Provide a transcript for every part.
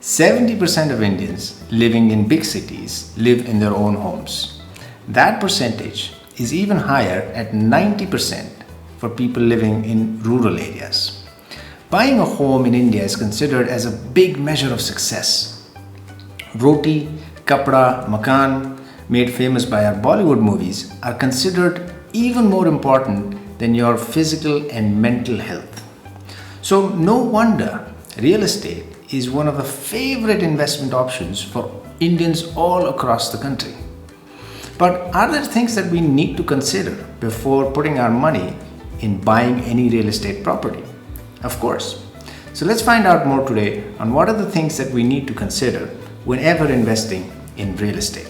70% of Indians living in big cities live in their own homes. That percentage is even higher at 90% for people living in rural areas. Buying a home in India is considered as a big measure of success. Roti, kapda, makan, made famous by our Bollywood movies, are considered even more important than your physical and mental health. So no wonder real estate is one of the favorite investment options for Indians all across the country. But are there things that we need to consider before putting our money in buying any real estate property? Of course. So let's find out more today on what are the things that we need to consider whenever investing in real estate.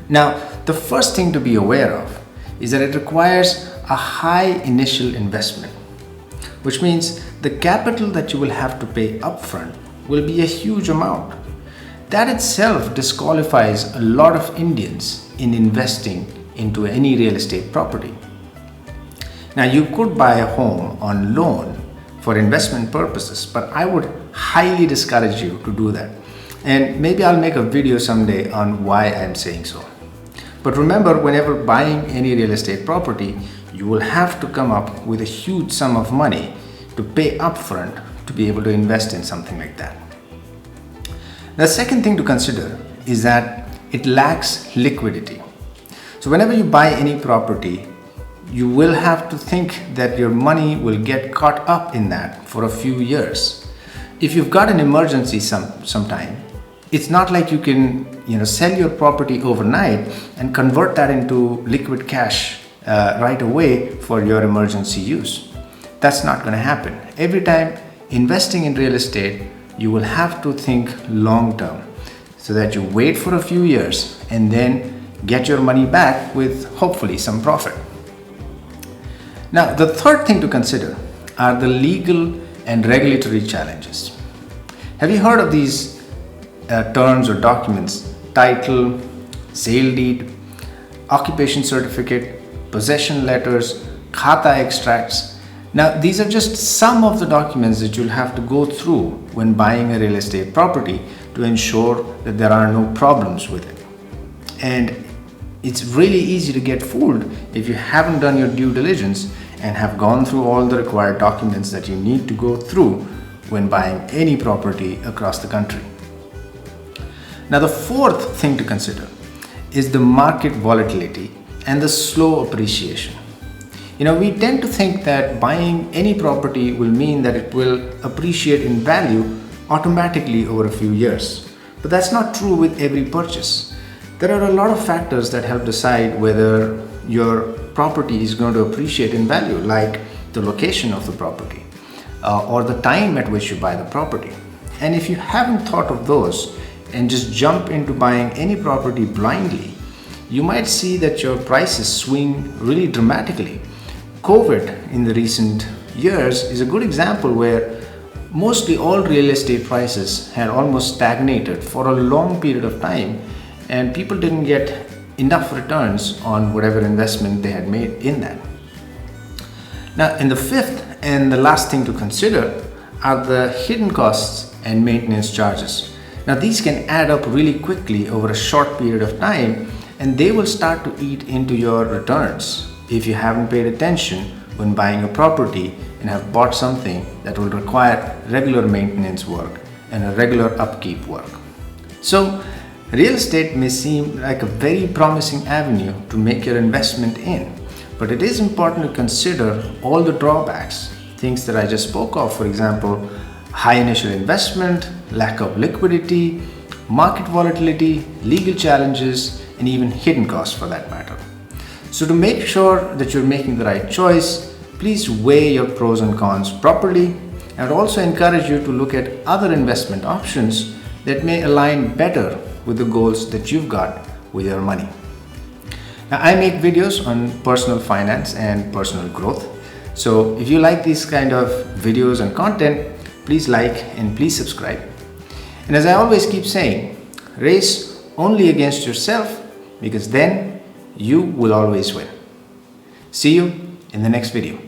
Now, the first thing to be aware of is that it requires a high initial investment, which means the capital that you will have to pay upfront will be a huge amount. That itself disqualifies a lot of Indians in investing into any real estate property. Now, you could buy a home on loan for investment purposes, but I would highly discourage you to do that. And maybe I'll make a video someday on why I'm saying so. But remember, whenever buying any real estate property, you will have to come up with a huge sum of money to pay upfront to be able to invest in something like that. The second thing to consider is that it lacks liquidity. So whenever you buy any property, you will have to think that your money will get caught up in that for a few years. If you've got an emergency sometime, it's not like you can sell your property overnight and convert that into liquid cash right away for your emergency use. That's not going to happen. Every time investing in real estate, you will have to think long term so that you wait for a few years and then get your money back with hopefully some profit. Now, the third thing to consider are the legal and regulatory challenges. Have you heard of these terms or documents? Title, sale deed, occupation certificate, possession letters, khata extracts. Now, these are just some of the documents that you'll have to go through when buying a real estate property to ensure that there are no problems with it. And it's really easy to get fooled if you haven't done your due diligence and have gone through all the required documents that you need to go through when buying any property across the country. Now, the fourth thing to consider is the market volatility and the slow appreciation. We tend to think that buying any property will mean that it will appreciate in value automatically over a few years. But that's not true with every purchase. There are a lot of factors that help decide whether your property is going to appreciate in value, like the location of the property or the time at which you buy the property. And if you haven't thought of those and just jump into buying any property blindly, you might see that your prices swing really dramatically. COVID in the recent years is a good example where mostly all real estate prices had almost stagnated for a long period of time, and people didn't get enough returns on whatever investment they had made in that. Now, in the fifth and the last thing to consider are the hidden costs and maintenance charges. Now, these can add up really quickly over a short period of time, and they will start to eat into your returns if you haven't paid attention when buying a property and have bought something that will require regular maintenance work and a regular upkeep work. So, real estate may seem like a very promising avenue to make your investment in, but it is important to consider all the drawbacks, things that I just spoke of, for example, high initial investment, lack of liquidity, market volatility, legal challenges, and even hidden costs for that matter. So to make sure that you're making the right choice, please weigh your pros and cons properly. I would also encourage you to look at other investment options that may align better with the goals that you've got with your money. Now, I make videos on personal finance and personal growth. So if you like these kind of videos and content, please like and please subscribe. And as I always keep saying, race only against yourself, because then you will always win. See you in the next video.